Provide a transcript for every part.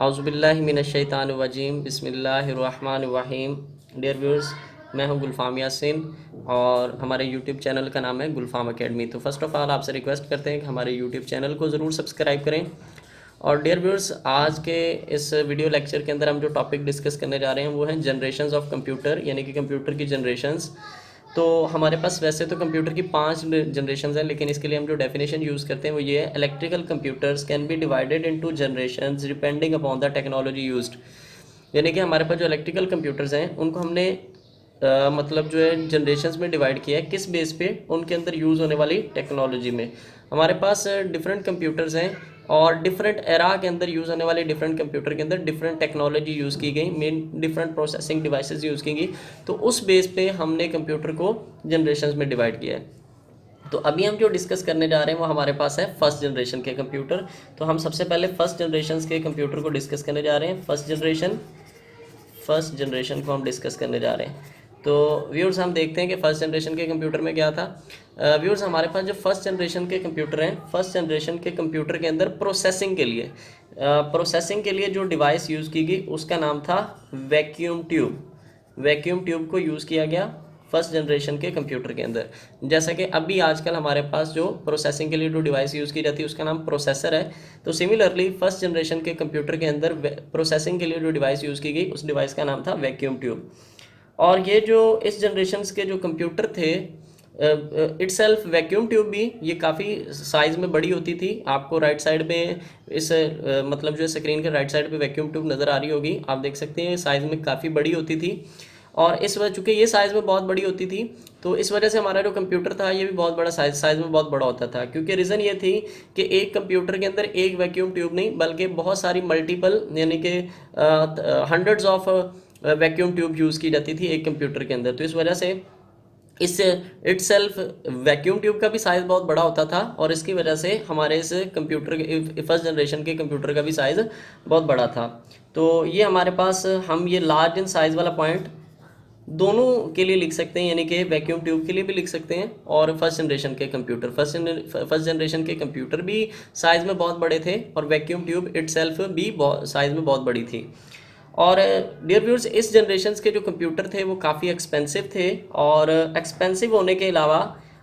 औज़ुबिल्लाहि बिस्मिल्लाहिर्रहमानिर्रहीम। Dear viewers, मैं हूं गुलफ़ाम यासीन और हमारे यूट्यूब चैनल का नाम है गुलफ़ाम एकेडमी। तो फर्स्ट ऑफ़ ऑल आपसे रिक्वेस्ट करते हैं कि हमारे यूट्यूब चैनल को ज़रूर सब्सक्राइब करें। और डियर व्यूअर्स, आज के इस वीडियो लेक्चर के अंदर हम जो टॉपिक डिस्कस करने जा रहे हैं वो है जनरेशन्स ऑफ कंप्यूटर, यानी कि कंप्यूटर की जनरेशन्स। तो हमारे पास वैसे तो कंप्यूटर की 5 जनरेशन्स हैं, लेकिन इसके लिए हम जो डेफिनेशन यूज़ करते हैं वो ये है: electrical computers can be divided into generations depending upon the technology used. यानी कि हमारे पास जो इलेक्ट्रिकल कंप्यूटर्स हैं उनको हमने मतलब जो है जनरेशन्स में डिवाइड किया है। किस बेस पे? उनके अंदर यूज़ होने वाली टेक्नोलॉजी में। हमारे पास डिफरेंट कंप्यूटर्स हैं और डिफरेंट एरा के अंदर यूज़ होने वाले डिफरेंट कंप्यूटर के अंदर डिफरेंट टेक्नोलॉजी यूज़ की गई, main different processing devices use की गई। तो उस बेस पे हमने कंप्यूटर को जनरेशन्स में डिवाइड किया है। तो अभी हम जो डिस्कस करने जा रहे हैं वो हमारे पास है फर्स्ट जनरेशन के कंप्यूटर। तो हम सबसे पहले फर्स्ट जनरेशन के कंप्यूटर को डिस्कस करने जा रहे हैं। फर्स्ट जनरेशन को हम डिस्कस करने जा रहे हैं। तो व्यूअर्स, हम देखते हैं कि फर्स्ट जनरेशन के कंप्यूटर में क्या था। व्यूअर्स, हमारे पास जो फर्स्ट जनरेशन के कंप्यूटर हैं, फर्स्ट जनरेशन के कंप्यूटर के अंदर प्रोसेसिंग के लिए जो डिवाइस यूज़ की गई उसका नाम था वैक्यूम ट्यूब। वैक्यूम ट्यूब को यूज़ किया गया फर्स्ट जनरेशन के कंप्यूटर के अंदर। जैसा कि अभी आजकल हमारे पास जो प्रोसेसिंग के लिए जो डिवाइस यूज़ की जाती है उसका नाम प्रोसेसर है। तो सिमिलरली फर्स्ट जनरेशन के कंप्यूटर के अंदर प्रोसेसिंग के लिए जो डिवाइस यूज़ की गई उस डिवाइस का नाम था वैक्यूम ट्यूब। और ये जो इस जनरेशन के जो कंप्यूटर थे, इटसेल्फ वैक्यूम ट्यूब भी ये काफ़ी साइज़ में बड़ी होती थी। आपको राइट साइड पे इस मतलब जो स्क्रीन के राइट साइड पे वैक्यूम ट्यूब नज़र आ रही होगी, आप देख सकते हैं साइज़ में काफ़ी बड़ी होती थी। और इस वजह चूँकि ये साइज़ में बहुत बड़ी होती थी तो इस वजह से हमारा जो कंप्यूटर था ये भी बहुत बड़ा साइज़ में बहुत बड़ा होता था। क्योंकि रीज़न ये थी कि एक कंप्यूटर के अंदर एक वैक्यूम ट्यूब नहीं बल्कि बहुत सारी मल्टीपल, यानी कि hundreds of vacuum tube use की जाती थी एक कंप्यूटर के अंदर। तो इस वजह से इस इटसेल्फ वैक्यूम ट्यूब का भी साइज़ बहुत बड़ा होता था और इसकी वजह से हमारे इस कंप्यूटर के फर्स्ट जनरेशन के कंप्यूटर का भी साइज़ बहुत बड़ा था। तो ये हमारे पास हम ये लार्ज इन साइज़ वाला पॉइंट दोनों के लिए लिख सकते हैं, यानी कि वैक्यूम ट्यूब के लिए भी लिख सकते हैं और फर्स्ट जनरेशन के कंप्यूटर फर्स्ट जनरेशन के कंप्यूटर भी साइज़ में बहुत बड़े थे और वैक्यूम ट्यूब इटसेल्फ भी साइज़ में बहुत बड़ी थी। और डियर व्यूअर्स, इस जनरेशन के जो कंप्यूटर थे वो काफ़ी एक्सपेंसिव थे और एक्सपेंसिव होने के अलावा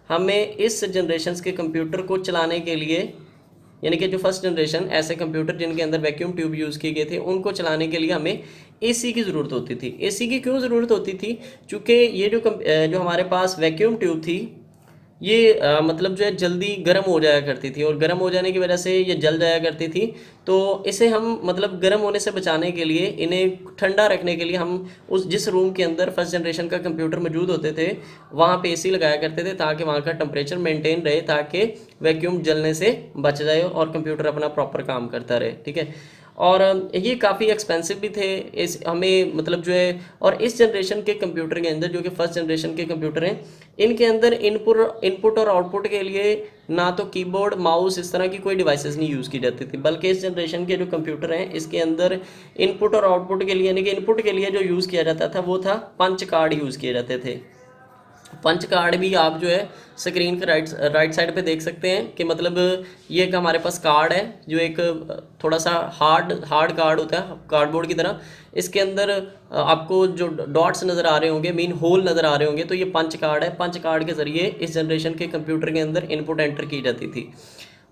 हमें इस जनरेशन के कंप्यूटर को चलाने के लिए, यानी कि जो फर्स्ट जनरेशन ऐसे कंप्यूटर जिनके अंदर वैक्यूम ट्यूब यूज़ किए गए थे उनको चलाने के लिए हमें एसी की ज़रूरत होती थी। एसी की क्यों ज़रूरत होती थी? चूँकि ये जो हमारे पास वैक्यूम ट्यूब थी ये मतलब जो है जल्दी गर्म हो जाया करती थी और गर्म हो जाने की वजह से ये जल जाया करती थी। तो इसे हम मतलब गर्म होने से बचाने के लिए, इन्हें ठंडा रखने के लिए हम उस जिस रूम के अंदर फर्स्ट जनरेशन का कंप्यूटर मौजूद होते थे वहाँ पे एसी लगाया करते थे ताकि वहाँ का टेम्परेचर मेंटेन रहे, ताकि वैक्यूम जलने से बच जाए और कंप्यूटर अपना प्रॉपर काम करता रहे। ठीक है। और ये काफ़ी एक्सपेंसिव भी थे इस हमें मतलब जो है। और इस जनरेशन के कंप्यूटर के अंदर जो कि फर्स्ट जनरेशन के कंप्यूटर हैं इनके अंदर इनपुट और आउटपुट के लिए ना तो कीबोर्ड माउस इस तरह की कोई डिवाइसेस नहीं यूज़ की जाती थी, बल्कि इस जनरेशन के जो कंप्यूटर हैं इसके अंदर इनपुट और आउटपुट के लिए, यानी कि इनपुट के लिए जो यूज़ किया जाता था वो था पंच कार्ड यूज़ किए जाते थे। पंच कार्ड भी आप जो है स्क्रीन के राइट साइड पे देख सकते हैं कि मतलब ये एक हमारे पास कार्ड है जो एक थोड़ा सा हार्ड कार्ड होता है कार्डबोर्ड की तरह। इसके अंदर आपको जो डॉट्स नज़र आ रहे होंगे, मीन होल नज़र आ रहे होंगे, तो ये पंच कार्ड है। पंच कार्ड के ज़रिए इस जनरेशन के कंप्यूटर के अंदर इनपुट एंटर की जाती थी।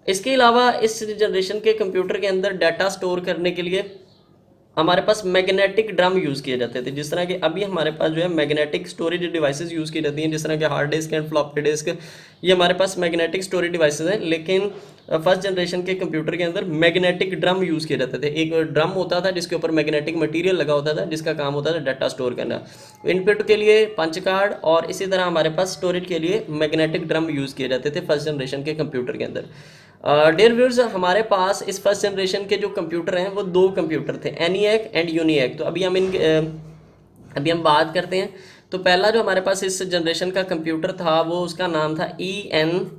इसके अलावा इस जनरेशन के कंप्यूटर के अंदर डाटा स्टोर करने के लिए हमारे पास मैग्नेटिक ड्रम यूज़ किए जाते थे। जिस तरह के अभी हमारे पास जो है मैग्नेटिक स्टोरेज डिवाइसेस यूज़ की जाती हैं, जिस तरह के hard disk and floppy disk, ये हमारे पास मैग्नेटिक स्टोरेज डिवाइसेस हैं। लेकिन फर्स्ट जनरेशन के कंप्यूटर के अंदर मैग्नेटिक ड्रम यूज़ किए जाते थे। एक ड्रम होता था जिसके ऊपर मैग्नेटिक मटीरियल लगा होता था जिसका काम होता था डाटा स्टोर करना। इनपुट के लिए पंच कार्ड और इसी तरह हमारे पास स्टोरेज के लिए मैग्नेटिक ड्रम यूज़ किए जाते थे फर्स्ट जनरेशन के कंप्यूटर के अंदर। डियर व्यूअर्स, हमारे पास इस फर्स्ट जनरेशन के जो कंप्यूटर हैं वो दो कंप्यूटर थे, एनिएक एंड यूनिएक। तो अभी हम बात करते हैं। तो पहला जो हमारे पास इस जनरेशन का कंप्यूटर था वो उसका नाम था ENIAC।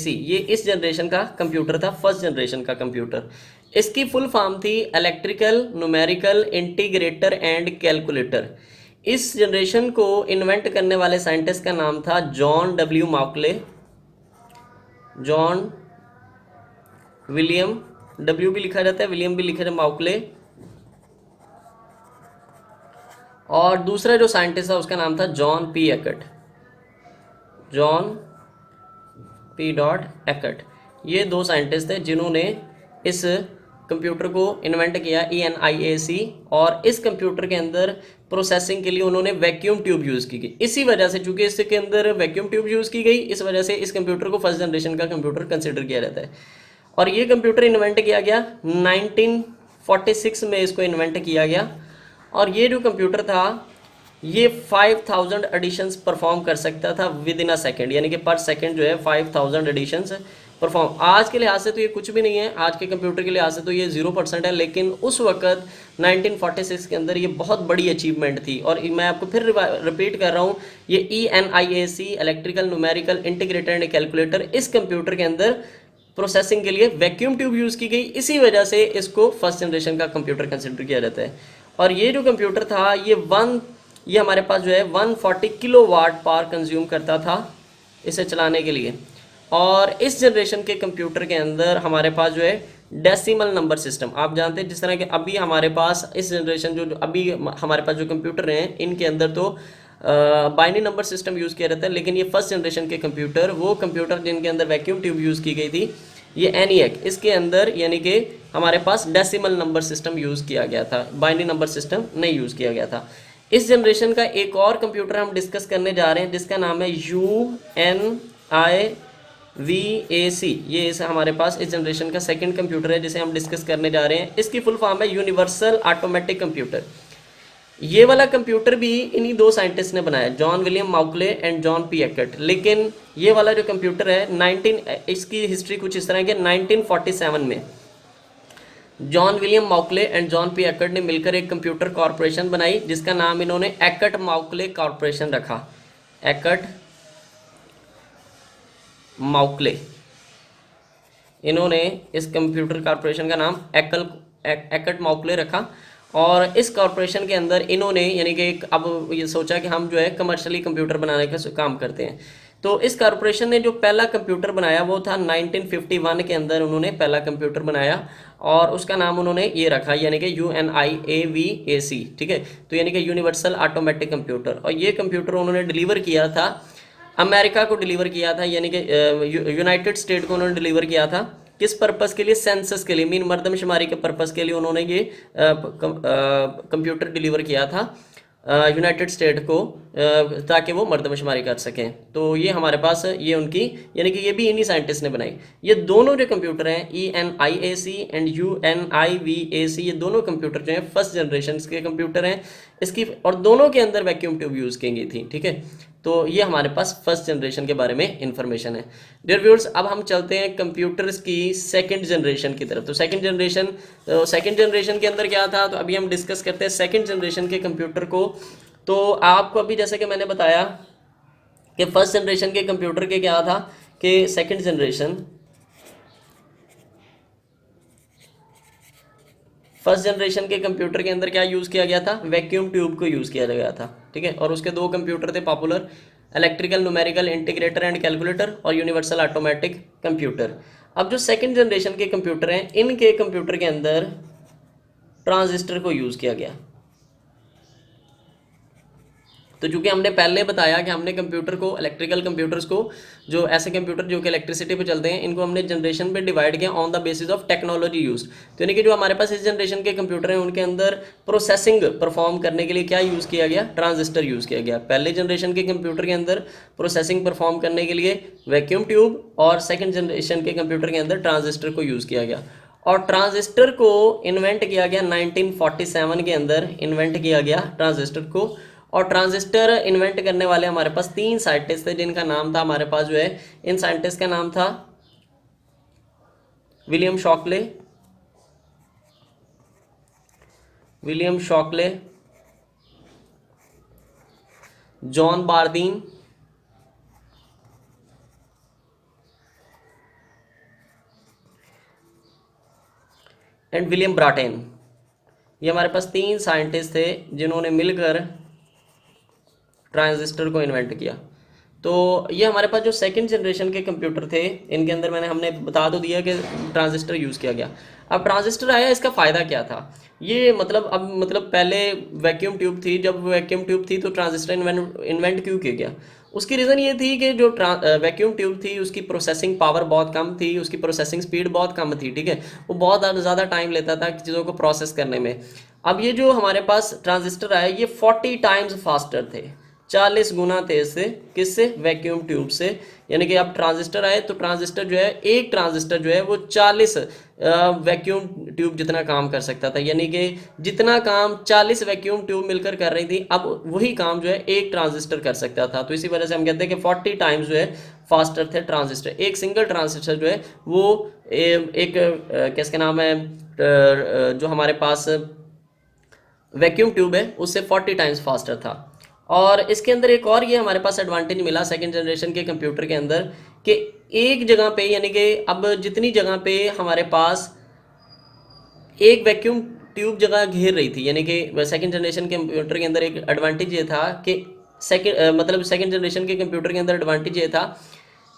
ये इस जनरेशन का कंप्यूटर था, फर्स्ट जनरेशन का कंप्यूटर। इसकी फुल फॉर्म थी electrical numerical integrator and calculator. इस जनरेशन को इन्वेंट करने वाले साइंटिस्ट का नाम था जॉन विलियम डब्ल्यू भी लिखा जाता है, विलियम भी लिखा जाता है, माउकले। और दूसरा जो साइंटिस्ट था उसका नाम था जॉन पी एकट, जॉन पी डॉट एकट। ये दो साइंटिस्ट थे जिन्होंने इस कंप्यूटर को इन्वेंट किया, ENIAC। और इस कंप्यूटर के अंदर प्रोसेसिंग के लिए उन्होंने वैक्यूम ट्यूब यूज़ की गई। इसी वजह से, चूंकि इसके अंदर वैक्यूम ट्यूब यूज़ की गई, इस वजह से इस कंप्यूटर को फर्स्ट जनरेशन का कंप्यूटर कंसिडर किया जाता है। और ये कंप्यूटर इन्वेंट किया गया 1946 में, इसको इन्वेंट किया गया। और ये जो कंप्यूटर था ये 5000 एडिशंस परफॉर्म कर सकता था विद इन अ सेकेंड, यानी कि पर सेकेंड जो है 5000 एडिशंस परफॉर्म। आज के लिहाज से तो ये कुछ भी नहीं है, आज के कंप्यूटर के लिहाज से तो ये 0% है, लेकिन उस वक्त 1946 के अंदर ये बहुत बड़ी अचीवमेंट थी। और मैं आपको फिर रिपीट कर रहा हूँ, ये ENIAC electrical numerical integrated calculator, इस कंप्यूटर के अंदर प्रोसेसिंग के लिए वैक्यूम ट्यूब यूज़ की गई, इसी वजह से इसको फर्स्ट जनरेशन का कंप्यूटर कंसिडर किया जाता है। और ये जो कंप्यूटर था ये हमारे पास जो है 140 किलोवाट पावर कंज्यूम करता था इसे चलाने के लिए। और इस जनरेशन के कंप्यूटर के अंदर हमारे पास जो है डेसिमल नंबर सिस्टम, आप जानते हैं जिस तरह के अभी हमारे पास इस जनरेशन जो अभी हमारे पास जो कंप्यूटर हैं इनके अंदर तो बाइनरी नंबर सिस्टम यूज़ किया जाता है, लेकिन ये फर्स्ट जनरेशन के कंप्यूटर, वो कंप्यूटर जिनके अंदर वैक्यूम ट्यूब यूज़ की गई थी, ये ENIAC, इसके अंदर यानी कि हमारे पास डेसिमल नंबर सिस्टम यूज़ किया गया था, बाइनरी नंबर सिस्टम नहीं यूज़ किया गया था। इस जनरेशन का एक और कंप्यूटर हम डिस्कस करने जा रहे हैं जिसका नाम है UNIVAC। ये इस हमारे पास इस जनरेशन का सेकंड कंप्यूटर है जिसे हम डिस्कस करने जा रहे हैं। इसकी फुल फॉर्म है यूनिवर्सल ऑटोमेटिक कंप्यूटर। ये वाला कंप्यूटर भी इन्हीं दो साइंटिस्ट ने बनाया, John William Mauchly and John P Eckert. लेकिन ये वाला जो कंप्यूटर है इसकी हिस्ट्री कुछ इस तरह के 1947 में John William Mauchly and John P Eckert ने मिलकर एक कंप्यूटर कॉरपोरेशन बनाई जिसका नाम इन्होंने एकट माउकले कॉरपोरेशन रखा। एकट माउकले, इन्होंने इस कंप्यूटर कॉरपोरेशन का नाम एकट माउकले रखा। और इस कॉरपोरेशन के अंदर इन्होंने यानी कि अब ये सोचा कि हम जो है कमर्शियली कंप्यूटर बनाने का काम करते हैं। तो इस कॉरपोरेशन ने जो पहला कंप्यूटर बनाया वो था 1951 के अंदर उन्होंने पहला कंप्यूटर बनाया और उसका नाम उन्होंने ये रखा यानी कि UNIAVAC, ठीक है। तो यानी कि यूनिवर्सल ऑटोमेटिक कंप्यूटर। और ये कंप्यूटर उन्होंने डिलीवर किया था अमेरिका को, डिलीवर किया था यानी कि यूनाइटेड स्टेट को उन्होंने डिलीवर किया था। किस पर्पस के लिए? सेंसस के लिए, मीन मर्दमशुमारी के पर्पस के लिए उन्होंने ये कंप्यूटर डिलीवर किया था यूनाइटेड स्टेट को, ताकि वो मर्दमशुमारी कर सकें। तो ये हमारे पास ये उनकी यानी कि ये भी इन्हीं साइंटिस्ट ने बनाई। ये दोनों जो कंप्यूटर हैं ENIAC एंड UNIVAC, ये दोनों कंप्यूटर जो हैं फर्स्ट जनरेशन के कंप्यूटर हैं इसकी, और दोनों के अंदर वैक्यूम ट्यूब यूज़ की गई थी, ठीक है। तो ये हमारे पास फर्स्ट जनरेशन के बारे में इंफॉर्मेशन है। डियर व्यूअर्स, अब हम चलते हैं कंप्यूटर्स की सेकंड जनरेशन की तरफ। तो सेकंड जनरेशन के अंदर क्या था, तो अभी हम डिस्कस करते हैं सेकंड जनरेशन के कंप्यूटर को। तो आपको अभी जैसे कि मैंने बताया कि फर्स्ट जनरेशन के कंप्यूटर के क्या था कि सेकंड जनरेशन फर्स्ट जनरेशन के कंप्यूटर के अंदर क्या यूज़ किया गया था, वैक्यूम ट्यूब को यूज़ किया गया था, ठीक है। और उसके दो कंप्यूटर थे popular, electrical numerical integrator and calculator और यूनिवर्सल ऑटोमेटिक कंप्यूटर। अब जो सेकंड जनरेशन के कंप्यूटर हैं इनके कंप्यूटर के अंदर ट्रांजिस्टर को यूज़ किया गया। तो चूंकि हमने पहले बताया कि हमने कंप्यूटर को, इलेक्ट्रिकल कंप्यूटर्स को, जो ऐसे कंप्यूटर जो कि इलेक्ट्रिसिटी पे चलते हैं, इनको हमने जनरेशन पे डिवाइड किया on the basis of technology use. तो यानी कि जो हमारे पास इस जनरेशन के कंप्यूटर हैं उनके अंदर प्रोसेसिंग परफॉर्म करने के लिए क्या यूज़ किया गया, ट्रांजिस्टर यूज़ किया गया। पहले जनरेशन के कंप्यूटर के अंदर प्रोसेसिंग परफॉर्म करने के लिए वैक्यूम ट्यूब, और सेकेंड जनरेशन के कंप्यूटर के अंदर ट्रांजिस्टर को यूज़ किया गया। और ट्रांजिस्टर को इन्वेंट किया गया 1947 के अंदर, इन्वेंट किया गया ट्रांजिस्टर को। और ट्रांजिस्टर इन्वेंट करने वाले हमारे पास 3 साइंटिस्ट थे जिनका नाम था, हमारे पास जो है इन साइंटिस्ट का नाम था William Shockley, John Bardeen and William Brattain. ये हमारे पास 3 साइंटिस्ट थे जिन्होंने मिलकर ट्रांजिस्टर को इन्वेंट किया। तो ये हमारे पास जो सेकंड जनरेशन के कंप्यूटर थे, इनके अंदर हमने बता तो दिया कि ट्रांजिस्टर यूज़ किया गया। अब ट्रांजिस्टर आया, इसका फ़ायदा क्या था? ये मतलब पहले वैक्यूम ट्यूब थी, जब वैक्यूम ट्यूब थी तो ट्रांजिस्टर इन्वेंट क्यों किया गया? उसकी रीज़न ये थी कि जो वैक्यूम ट्यूब थी उसकी प्रोसेसिंग पावर बहुत कम थी, उसकी प्रोसेसिंग स्पीड बहुत कम थी, ठीक है। वो बहुत ज़्यादा टाइम लेता था चीज़ों को प्रोसेस करने में। अब ये जो हमारे पास ट्रांजिस्टर आया, ये 40 टाइम्स फास्टर थे, 40 गुना तेज से, किससे? वैक्यूम ट्यूब से। यानी कि अब ट्रांजिस्टर आए तो ट्रांजिस्टर जो है, एक ट्रांजिस्टर जो है वो 40 वैक्यूम ट्यूब जितना काम कर सकता था। यानी कि जितना काम 40 वैक्यूम ट्यूब मिलकर कर रही थी, अब वही काम जो है एक ट्रांजिस्टर कर सकता था। तो इसी वजह से हम कहते हैं कि 40 टाइम्स जो है फास्टर थे ट्रांजिस्टर। एक सिंगल ट्रांजिस्टर जो है वो एक किसका नाम है, जो हमारे पास वैक्यूम ट्यूब है उससे 40 टाइम्स फास्टर था। और इसके अंदर एक और ये हमारे पास एडवांटेज मिला सेकंड जनरेशन के कंप्यूटर के अंदर, कि एक जगह पे, यानी कि अब जितनी जगह पे हमारे पास एक वैक्यूम ट्यूब जगह घेर रही थी, यानी कि सेकंड जनरेशन के कंप्यूटर के अंदर एक एडवांटेज ये था कि मतलब सेकंड जनरेशन के कंप्यूटर के अंदर एडवांटेज ये था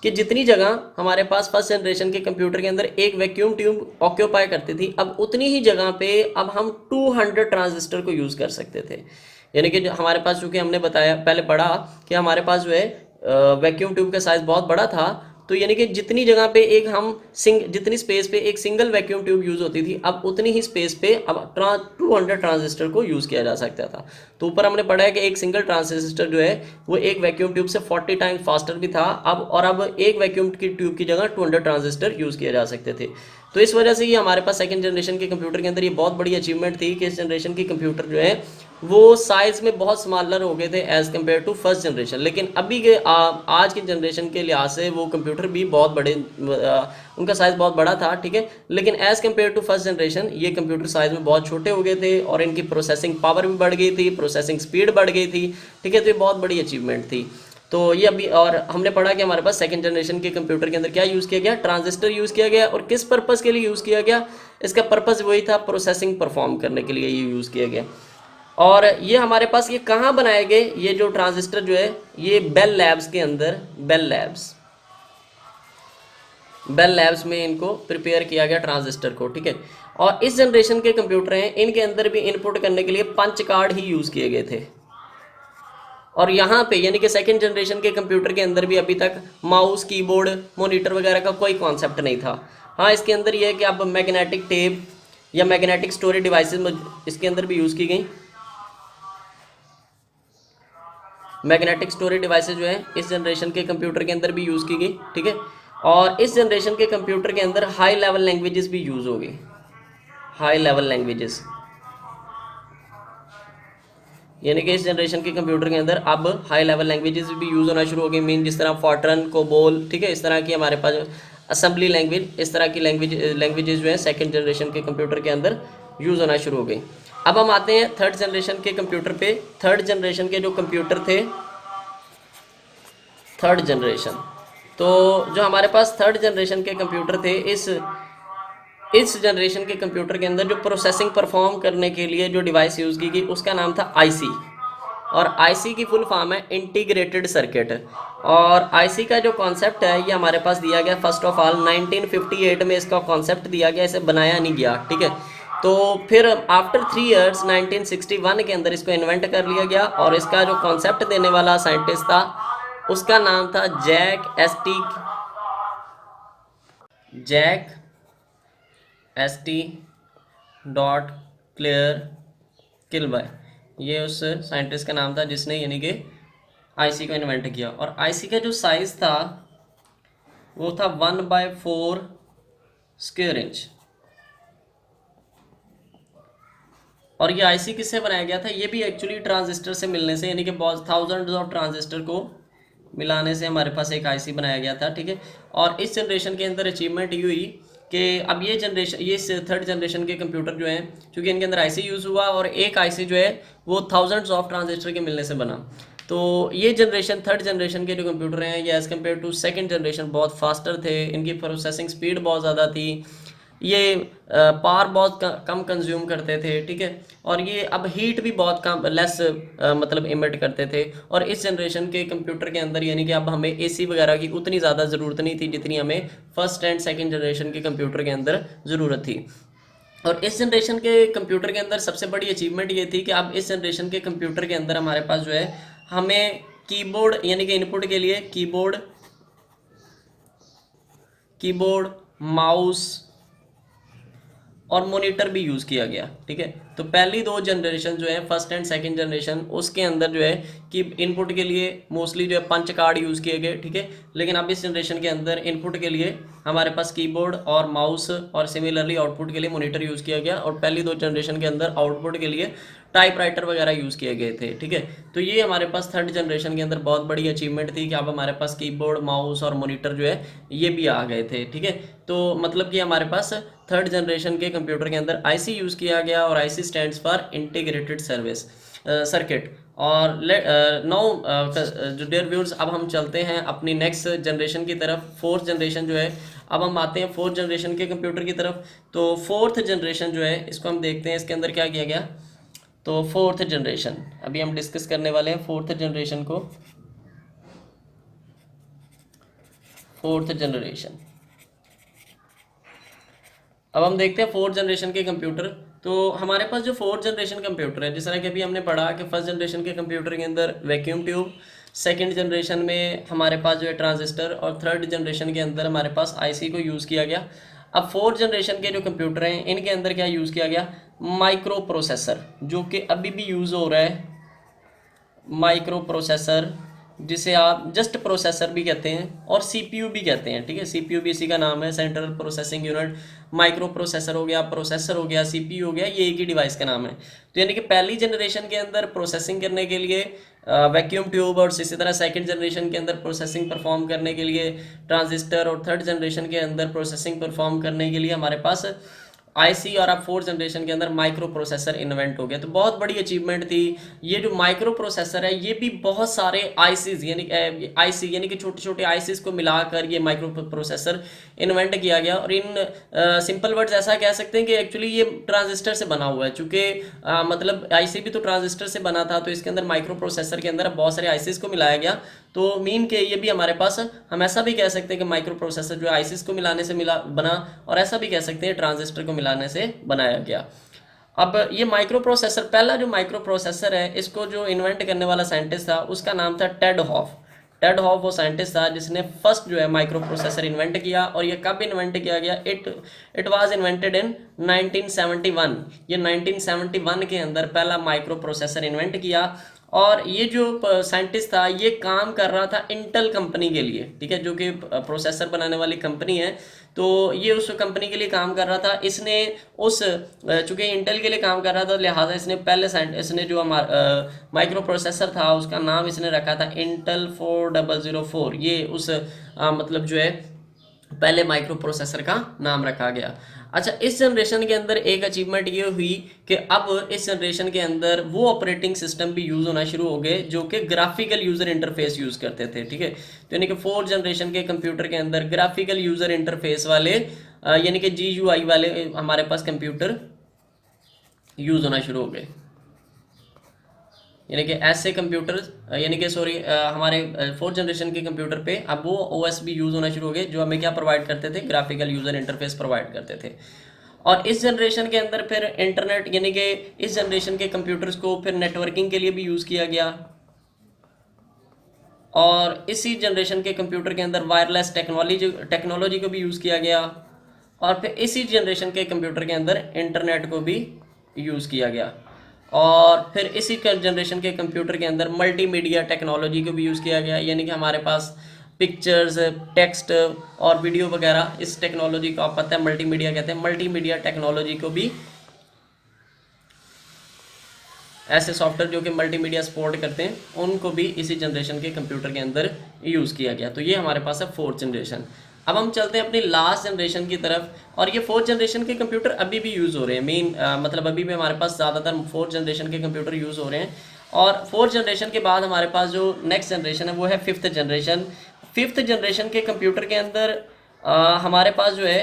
कि जितनी जगह हमारे पास फर्स्ट जनरेशन के कंप्यूटर के अंदर एक वैक्यूम ट्यूब ऑक्यूपाई करती थी, अब उतनी ही जगह पे अब हम 200 ट्रांजिस्टर को यूज़ कर सकते थे। यानी कि जो हमारे पास, चूँकि हमने बताया पहले पढ़ा कि हमारे पास जो है वैक्यूम ट्यूब का साइज़ बहुत बड़ा था, तो यानी कि जितनी जगह पे एक हम जितनी स्पेस पे एक सिंगल वैक्यूम ट्यूब यूज़ होती थी, अब उतनी ही स्पेस पे अब 200 ट्रांजिस्टर को यूज़ किया जा सकता था। तो ऊपर हमने पढ़ा है कि एक सिंगल ट्रांजिस्टर जो है वो एक वैक्यूम ट्यूब से 40 टाइम्स फास्टर भी था। अब एक वैक्यूम की ट्यूब की जगह 200 ट्रांजिस्टर यूज़ किए जा सकते थे। तो इस वजह से ये हमारे पास सेकंड जनरेशन के कंप्यूटर के अंदर ये बहुत बड़ी अचीवमेंट थी कि इस जनरेशन की कंप्यूटर जो है वो साइज़ में बहुत स्मॉलर हो गए थे as compared to first generation. लेकिन अभी के आज की जनरेशन के लिहाज से वो कंप्यूटर भी बहुत बड़े, उनका साइज़ बहुत बड़ा था, ठीक है। लेकिन as compared to first generation ये कंप्यूटर साइज़ में बहुत छोटे हो गए थे और इनकी प्रोसेसिंग पावर भी बढ़ गई थी, प्रोसेसिंग स्पीड बढ़ गई थी, ठीक है। तो ये बहुत बड़ी अचीवमेंट थी। तो ये अभी, और हमने पढ़ा कि हमारे पास सेकंड जनरेशन के कंप्यूटर के अंदर क्या यूज़ किया गया? ट्रांजिस्टर यूज़ किया गया। और किस पर्पज़ के लिए यूज़ किया गया? इसका पर्पज़ वही था, प्रोसेसिंग परफॉर्म करने के लिए ये यूज़ किया गया। और ये हमारे पास ये कहाँ बनाए गए? ये जो ट्रांजिस्टर जो है ये बेल लैब्स के अंदर, बेल लैब्स में इनको प्रिपेयर किया गया ट्रांजिस्टर को, ठीक है। और इस जनरेशन के कंप्यूटर हैं, इनके अंदर भी इनपुट करने के लिए पंच कार्ड ही यूज़ किए गए थे। और यहाँ पे यानी कि सेकंड जनरेशन के कंप्यूटर के अंदर भी अभी तक माउस, कीबोर्ड, मॉनिटर वगैरह का कोई कॉन्सेप्ट नहीं था। हाँ, इसके अंदर ये है कि अब मैग्नेटिक टेप या मैग्नेटिक स्टोरेज डिवाइसेस इसके अंदर भी यूज़ की गई। मैग्नेटिक स्टोरेज डिवाइसेस जो है इस जनरेशन के कंप्यूटर के अंदर भी यूज़ की गई, ठीक है। और इस जनरेशन के कंप्यूटर के अंदर हाई लेवल लैंग्वेजेस भी यूज़ हो गई, हाई लेवल लैंग्वेजेस। यानी कि इस जनरेशन के कंप्यूटर के अंदर अब हाई लेवल लैंग्वेजेस भी यूज़ होना शुरू हो गई, मीन जिस तरह फॉर्ट्रन, कोबोल, ठीक है। इस तरह की हमारे पास असेंबली लैंग्वेज, इस तरह की लैंग्वेजेस जो है सेकंड जनरेशन के कंप्यूटर के अंदर यूज़ होना शुरू हो गई। अब हम आते हैं थर्ड जनरेशन के कंप्यूटर पे। थर्ड जनरेशन के जो कंप्यूटर थे, थर्ड जनरेशन, तो जो हमारे पास थर्ड जनरेशन के कंप्यूटर थे, इस जनरेशन के कंप्यूटर के अंदर जो प्रोसेसिंग परफॉर्म करने के लिए जो डिवाइस यूज़ की गई उसका नाम था आईसी। और आईसी की फुल फॉर्म है इंटीग्रेटेड सर्किट। और आईसी का जो कॉन्सेप्ट है ये हमारे पास दिया गया, फर्स्ट ऑफ ऑल 1958 में इसका कॉन्सेप्ट दिया गया, इसे बनाया नहीं गया, ठीक है। तो फिर आफ्टर 3 ईयर्स 1961 के अंदर इसको इन्वेंट कर लिया गया। और इसका जो कॉन्सेप्ट देने वाला साइंटिस्ट था उसका नाम था Jack S T dot Clair Kilby. ये उस साइंटिस्ट का नाम था जिसने यानी कि आईसी को इन्वेंट किया। और आईसी का जो साइज़ था वो था 1/4 स्क्वायर इंच। और ये आईसी किससे बनाया गया था? ये भी एक्चुअली ट्रांजिस्टर से मिलने से, यानी कि बहुत थाउजेंड्स ऑफ ट्रांजिस्टर को मिलाने से हमारे पास एक आईसी बनाया गया था, ठीक है। और इस जनरेशन के अंदर अचीवमेंट ये हुई कि अब ये थर्ड जनरेशन के कंप्यूटर जो हैं, क्योंकि इनके अंदर आईसी यूज़ हुआ और एक आईसी जो है वो थाउजेंड्स ऑफ ट्रांजिस्टर के मिलने से बना। तो ये जनरेशन, थर्ड जनरेशन के जो कंप्यूटर हैं ये as compared to second generation बहुत फास्टर थे, इनकी प्रोसेसिंग स्पीड बहुत ज़्यादा थी, ये पावर बहुत कम कंज्यूम करते थे, ठीक है, और ये अब हीट भी बहुत कम लेस मतलब इमिट करते थे। और इस जनरेशन के कंप्यूटर के अंदर यानी कि अब हमें एसी वगैरह की उतनी ज़्यादा ज़रूरत नहीं थी जितनी हमें फर्स्ट एंड सेकंड जनरेशन के कंप्यूटर के अंदर ज़रूरत थी। और इस जनरेशन के कंप्यूटर के अंदर सबसे बड़ी अचीवमेंट ये थी कि अब इस जनरेशन के कंप्यूटर के अंदर हमारे पास जो है हमें कीबोर्ड यानी कि इनपुट के लिए कीबोर्ड माउस और मॉनिटर भी यूज़ किया गया, ठीक है। तो पहली दो जनरेशन जो है फर्स्ट एंड सेकंड जनरेशन, उसके अंदर जो है कि इनपुट के लिए मोस्टली जो है पंच कार्ड यूज़ किए गए, ठीक है। लेकिन अब इस जनरेशन के अंदर इनपुट के लिए हमारे पास कीबोर्ड और माउस और सिमिलरली आउटपुट के लिए मॉनिटर यूज़ किया गया। और पहली दो जनरेशन के अंदर आउटपुट के लिए टाइपराइटर वगैरह यूज़ किए गए थे, ठीक है। तो ये हमारे पास थर्ड जनरेशन के अंदर बहुत बड़ी अचीवमेंट थी कि अब हमारे पास कीबोर्ड माउस और मॉनिटर जो है ये भी आ गए थे, ठीक है। तो मतलब कि हमारे पास थर्ड जनरेशन के कंप्यूटर के अंदर आईसी यूज़ किया गया और IC stands for integrated service circuit. और नौ जो डियर व्यूअर्स, अब हम चलते हैं अपनी नेक्स्ट जनरेशन की तरफ, फोर्थ जनरेशन जो है। अब हम आते हैं फोर्थ जनरेशन के कंप्यूटर की तरफ। तो फोर्थ जनरेशन जो है इसको हम देखते हैं इसके अंदर क्या किया गया। तो फोर्थ जनरेशन अभी हम डिस्कस करने वाले हैं फोर्थ जनरेशन को। फोर्थ जनरेशन, अब हम देखते हैं फोर्थ जनरेशन के कंप्यूटर। तो हमारे पास जो फोर्थ जनरेशन कंप्यूटर है, जिस तरह कि अभी हमने पढ़ा कि फर्स्ट जनरेशन के कंप्यूटर के अंदर वैक्यूम ट्यूब, सेकंड जनरेशन में हमारे पास जो है ट्रांजिस्टर, और थर्ड जनरेशन के अंदर हमारे पास आईसी को यूज़ किया गया। अब फोर्थ जनरेशन के जो कंप्यूटर हैं इनके अंदर क्या यूज़ किया गया, माइक्रो प्रोसेसर, जो कि अभी भी यूज़ हो रहा है। माइक्रो प्रोसेसर, जिसे आप जस्ट प्रोसेसर भी कहते हैं और सीपीयू भी कहते हैं, ठीक है। सीपीयू भी इसी का नाम है, central processing unit. Micro processor हो गया, प्रोसेसर हो गया, सीपीयू हो गया, ये एक ही डिवाइस का नाम है। तो यानी कि पहली जनरेशन के अंदर प्रोसेसिंग करने के लिए वैक्यूम ट्यूब, और इसी तरह सेकंड जनरेशन के अंदर प्रोसेसिंग परफॉर्म करने के लिए ट्रांजिस्टर, और थर्ड जनरेशन के अंदर प्रोसेसिंग परफॉर्म करने के लिए हमारे पास आईसी, और अब फोर्थ जनरेशन के अंदर माइक्रो प्रोसेसर इन्वेंट हो गया। तो बहुत बड़ी अचीवमेंट थी। ये जो माइक्रो प्रोसेसर है ये भी बहुत सारे आईसीज यानी कि छोटे छोटे आईसीज को मिलाकर ये माइक्रो प्रोसेसर इन्वेंट किया गया। और इन सिंपल वर्ड्स ऐसा कह सकते हैं कि एक्चुअली ये ट्रांजिस्टर से बना हुआ है, चूंकि मतलब आईसी भी तो ट्रांजिस्टर से बना था, तो इसके अंदर माइक्रो प्रोसेसर के अंदर बहुत सारे आईसीज को मिलाया गया। तो मीन के ये भी हमारे पास, हम ऐसा भी कह सकते हैं कि माइक्रो प्रोसेसर जो आईसीज को मिलाने से बना, और ऐसा भी कह सकते हैं ट्रांजिस्टर को मिलाने से बनाया गया। अब ये माइक्रो प्रोसेसर, पहला जो माइक्रो प्रोसेसर है इसको जो इन्वेंट करने वाला साइंटिस्ट था उसका नाम था टेड हॉफ। टेड हॉफ वो साइंटिस्ट था जिसने फर्स्ट जो है माइक्रो प्रोसेसर इन्वेंट किया। और ये कब इन्वेंट किया गया, इट वाज इन्वेंटेड इन 1971। ये 1971 के अंदर पहला माइक्रो प्रोसेसर इन्वेंट किया। और ये जो साइंटिस्ट था ये काम कर रहा था इंटेल कंपनी के लिए, ठीक है, जो कि प्रोसेसर बनाने वाली कंपनी है। तो ये उस कंपनी के लिए काम कर रहा था। इसने उस चूंकि इंटेल के लिए काम कर रहा था, लिहाजा इसने पहले इसने जो हमारा माइक्रो प्रोसेसर था उसका नाम इसने रखा था इंटेल 4004। ये उस मतलब जो है पहले माइक्रो प्रोसेसर का नाम रखा गया। अच्छा, इस जनरेशन के अंदर एक अचीवमेंट ये हुई कि अब इस जनरेशन के अंदर वो ऑपरेटिंग सिस्टम भी यूज़ होना शुरू हो गए जो कि ग्राफिकल यूज़र इंटरफेस यूज़ करते थे, ठीक है। तो यानी कि फोर्थ जनरेशन के कंप्यूटर के अंदर ग्राफिकल यूज़र इंटरफेस वाले यानी कि GUI वाले हमारे पास कंप्यूटर यूज़ होना शुरू हो गए। यानी कि ऐसे कंप्यूटर यानी कि सॉरी हमारे फोर्थ जनरेशन के कंप्यूटर पे अब वो OS भी यूज़ होना शुरू हो गए जो हमें क्या प्रोवाइड करते थे, ग्राफिकल यूज़र इंटरफेस प्रोवाइड करते थे। और इस जनरेशन के अंदर फिर इंटरनेट यानी कि इस जनरेशन के कंप्यूटर्स को फिर नेटवर्किंग के लिए भी यूज़ किया गया। और इसी जनरेशन के कंप्यूटर के अंदर वायरलेस टेक्नोलॉजी को भी यूज़ किया गया। और फिर इसी जनरेशन के कंप्यूटर के अंदर इंटरनेट को भी यूज़ किया गया। और फिर इसी जनरेशन के कंप्यूटर के अंदर मल्टीमीडिया टेक्नोलॉजी को भी यूज़ किया गया। यानी कि हमारे पास पिक्चर्स, टेक्स्ट और वीडियो वगैरह, इस टेक्नोलॉजी को आप पता है मल्टीमीडिया कहते हैं। मल्टीमीडिया टेक्नोलॉजी को भी, ऐसे सॉफ्टवेयर जो कि मल्टीमीडिया सपोर्ट करते हैं उनको भी इसी जनरेशन के कंप्यूटर के अंदर यूज़ किया गया। तो ये हमारे पास है फोर्थ जनरेशन। अब हम चलते हैं अपनी लास्ट जनरेशन की तरफ। और ये फोर्थ जनरेशन के कंप्यूटर अभी भी यूज़ हो रहे हैं। मतलब अभी भी हमारे पास ज़्यादातर फोर्थ जनरेशन के कंप्यूटर यूज़ हो रहे हैं। और फोर्थ जनरेशन के बाद हमारे पास जो नेक्स्ट जनरेशन है वो है फिफ्थ जनरेशन। फिफ्थ जनरेशन के कंप्यूटर के अंदर हमारे पास जो है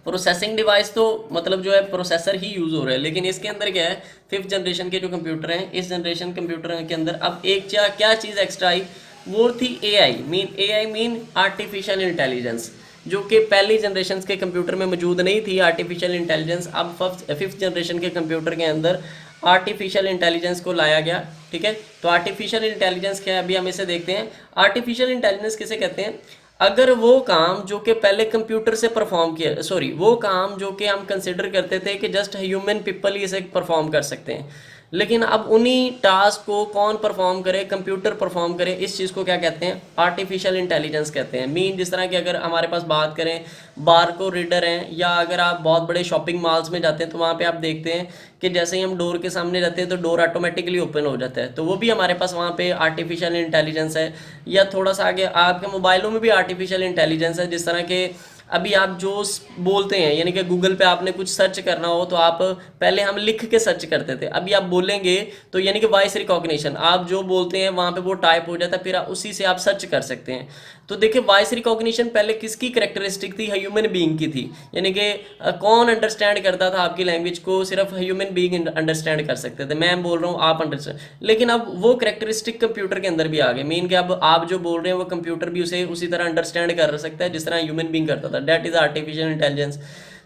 प्रोसेसिंग डिवाइस तो मतलब जो है प्रोसेसर ही यूज़ हो रहा है, लेकिन इसके अंदर क्या है, 5th जनरेशन के जो कंप्यूटर हैं, इस जनरेशन कंप्यूटर के अंदर अब एक क्या चीज़ एक्स्ट्रा आई, वो थी एआई मीन आर्टिफिशियल इंटेलिजेंस, जो कि पहली जनरेशन के कंप्यूटर में मौजूद नहीं थी। आर्टिफिशियल इंटेलिजेंस अब 5th जनरेशन के कंप्यूटर के अंदर आर्टिफिशियल इंटेलिजेंस को लाया गया। ठीक है, तो आर्टिफिशियल इंटेलिजेंस क्या है, अभी हम इसे देखते हैं। आर्टिफिशियल इंटेलिजेंस किसे कहते हैं, अगर वो काम जो कि पहले कंप्यूटर से परफॉर्म किया, वो काम जो कि हम कंसिडर करते थे कि जस्ट ह्यूमन पीपल ही इसे परफॉर्म कर सकते हैं, लेकिन अब उन्हीं टास्क को कौन परफॉर्म करे, कंप्यूटर परफॉर्म करे, इस चीज़ को क्या कहते हैं, आर्टिफिशियल इंटेलिजेंस कहते हैं। मीन जिस तरह की अगर हमारे पास बात करें, बारको रीडर हैं, या अगर आप बहुत बड़े शॉपिंग मॉल्स में जाते हैं तो वहाँ पे आप देखते हैं कि जैसे ही हम डोर के सामने जाते हैं तो डोर ऑटोमेटिकली ओपन हो जाता है, तो वो भी हमारे पास वहाँ पे आर्टिफिशियल इंटेलिजेंस है। या थोड़ा सा आगे आपके मोबाइलों में भी आर्टिफिशियल इंटेलिजेंस है, जिस तरह के अभी आप जो बोलते हैं, यानी कि गूगल पे आपने कुछ सर्च करना हो तो आप पहले हम लिख के सर्च करते थे, अभी आप बोलेंगे तो यानी कि वॉइस रिकॉग्निशन, आप जो बोलते हैं वहाँ पे वो टाइप हो जाता है, फिर उसी से आप सर्च कर सकते हैं। तो देखिए वॉइस रिकॉग्निशन पहले किसकी कैरेक्टरिस्टिक थी, ह्यूमन बीइंग की थी, यानी कि कौन अंडरस्टैंड करता था आपकी लैंग्वेज को, सिर्फ ह्यूमन बीइंग अंडरस्टैंड कर सकते थे, मैं बोल रहा हूँ आप अंडरस्टैंड, लेकिन अब वो कैरेक्टरिस्टिक कंप्यूटर के अंदर भी आ गए। मीन कि अब आप जो बोल रहे हैं वो कंप्यूटर भी उसे उसी तरह अंडरस्टैंड कर सकता है जिस तरह ह्यूमन बीइंग करता था, that is artificial intelligence.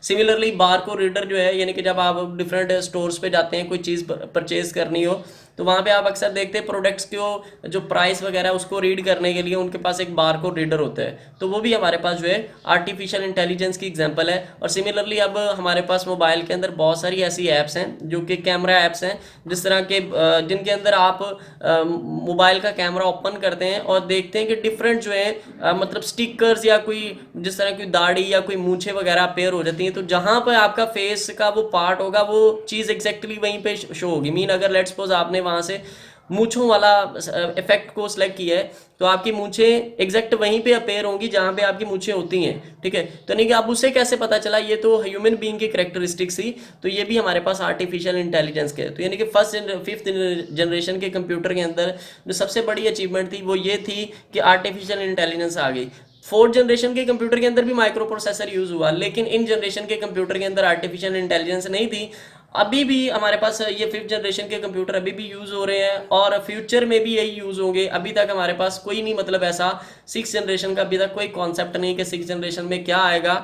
Similarly barcode reader जो है, यानी कि जब आप डिफरेंट स्टोर्स पे जाते हैं कोई चीज़ परचेज करनी हो तो वहाँ पे आप अक्सर देखते हैं प्रोडक्ट्स को जो प्राइस वगैरह उसको रीड करने के लिए उनके पास एक बारकोड रीडर होता है, तो वो भी हमारे पास जो है आर्टिफिशियल इंटेलिजेंस की एग्जांपल है। और सिमिलरली अब हमारे पास मोबाइल के अंदर बहुत सारी ऐसी ऐप्स हैं जो कि कैमरा ऐप्स हैं, जिस तरह के जिनके अंदर आप मोबाइल का कैमरा ओपन करते हैं और देखते हैं कि डिफरेंट जो है मतलब स्टिकर्स या कोई जिस तरह की दाढ़ी या कोई मूछें वगैरह पेयर हो जाती हैं, तो जहाँ पर आपका फेस का वो पार्ट होगा वो चीज़ एग्जैक्टली वहीं पे शो होगी। मीन अगर लेट्स सपोज आपने वहाँ से मूछों वाला इफेक्ट को सिलेक्ट किया है तो आपकी मूछें एग्जैक्ट वहीं पे अपेयर होंगी जहाँ पे आपकी मूछें होती हैं। ठीक है, तो नहीं कि आप उससे कैसे पता चला, ये तो ह्यूमन बीइंग की कैरेक्टरिस्टिक्स थी, तो ये भी हमारे पास आर्टिफिशियल इंटेलिजेंस के। तो यानी कि 5th जनरेशन के कंप्यूटर के अंदर जो सबसे बड़ी अचीवमेंट थी वो ये थी कि आर्टिफिशियल इंटेलिजेंस आ गई। 4th जनरेशन के कंप्यूटर के अंदर भी माइक्रो प्रोसेसर यूज हुआ, लेकिन इन जनरेशन के कंप्यूटर के अंदर आर्टिफिशियल इंटेलिजेंस नहीं थी। अभी भी हमारे पास ये 5th जनरेशन के कंप्यूटर अभी भी यूज़ हो रहे हैं और फ्यूचर में भी यही यूज़ होंगे। अभी तक हमारे पास कोई नहीं, मतलब ऐसा 6th जनरेशन का अभी तक कोई कॉन्सेप्ट नहीं कि 6th जनरेशन में क्या आएगा।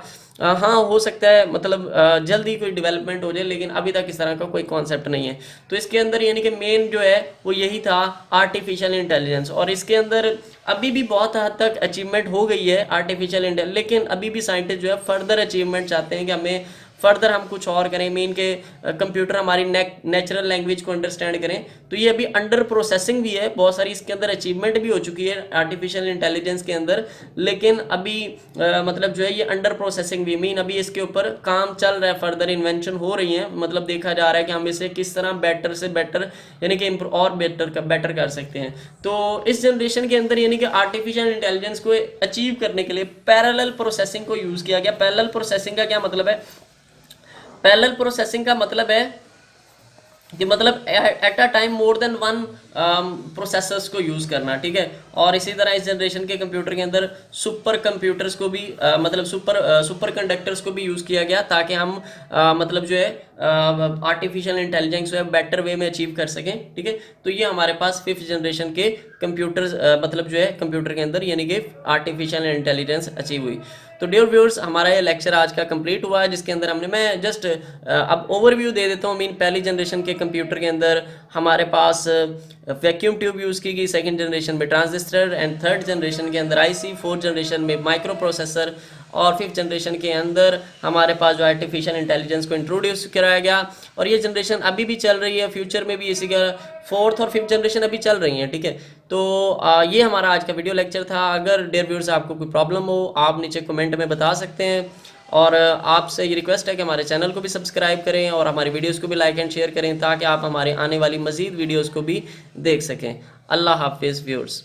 हाँ हो सकता है मतलब जल्दी कोई डेवलपमेंट हो जाए, लेकिन अभी तक इस तरह का कोई कॉन्सेप्ट नहीं है। तो इसके अंदर यानी कि मेन जो है वो यही था आर्टिफिशियल इंटेलिजेंस, और इसके अंदर अभी भी बहुत हद तक अचीवमेंट हो गई है आर्टिफिशियल इंटेलिजेंस, लेकिन अभी भी साइंटिस्ट जो है फर्दर अचीवमेंट चाहते हैं कि हमें फर्दर हम कुछ और करें, मीन के कंप्यूटर हमारी नेचुरल लैंग्वेज को अंडरस्टैंड करें। तो ये अभी अंडर प्रोसेसिंग भी है, बहुत सारी इसके अंदर अचीवमेंट भी हो चुकी है आर्टिफिशियल इंटेलिजेंस के अंदर, लेकिन अभी मतलब जो है ये अंडर प्रोसेसिंग भी, मीन अभी इसके ऊपर काम चल रहा है, फर्दर इन्वेंशन हो रही है, मतलब देखा जा रहा है कि हम इसे किस तरह बेटर से बेटर यानी कि और बेटर कर सकते हैं। तो इस जनरेशन के अंदर यानी कि आर्टिफिशियल इंटेलिजेंस को अचीव करने के लिए पैरेलल प्रोसेसिंग को यूज़ किया गया। पैरेलल प्रोसेसिंग का क्या मतलब है, पैरेलल प्रोसेसिंग का मतलब है कि मतलब at a time more than one processors को यूज़ करना। ठीक है, और इसी तरह इस जनरेशन के कंप्यूटर के अंदर सुपर कंप्यूटर्स को भी मतलब सुपर कंडक्टर्स को भी यूज़ किया गया ताकि हम मतलब जो है आर्टिफिशियल इंटेलिजेंस जो है बेटर वे में अचीव कर सकें। ठीक है, तो ये हमारे पास 5th जनरेशन के कंप्यूटर्स मतलब जो है कंप्यूटर के अंदर यानी कि आर्टिफिशियल इंटेलिजेंस अचीव हुई। तो डियर व्यूअर्स, हमारा ये लेक्चर आज का कंप्लीट हुआ है, जिसके अंदर मैं जस्ट अब ओवरव्यू दे देता हूँ। मीन पहली जनरेशन के कंप्यूटर के अंदर हमारे पास वैक्यूम ट्यूब यूज़ की गई, 2nd जनरेशन में ट्रांजिस्टर, एंड 3rd जनरेशन के अंदर आईसी, 4th जनरेशन में माइक्रो प्रोसेसर, और 5th जनरेशन के अंदर हमारे पास जो आर्टिफिशियल इंटेलिजेंस को इंट्रोड्यूस कराया गया। और ये जनरेशन अभी भी चल रही है, फ्यूचर में भी इसी का 4th और 5th जनरेशन अभी चल रही हैं। ठीक है, तो ये हमारा आज का वीडियो लेक्चर था। अगर डियर व्यूअर्स आपको कोई प्रॉब्लम हो आप नीचे कमेंट में बता सकते हैं, और आपसे ये रिक्वेस्ट है कि हमारे चैनल को भी सब्सक्राइब करें और हमारी वीडियोस को भी लाइक एंड शेयर करें ताकि आप हमारे आने वाली मज़ीद वीडियोस को भी देख सकें। अल्लाह हाफिज़ व्यूअर्स।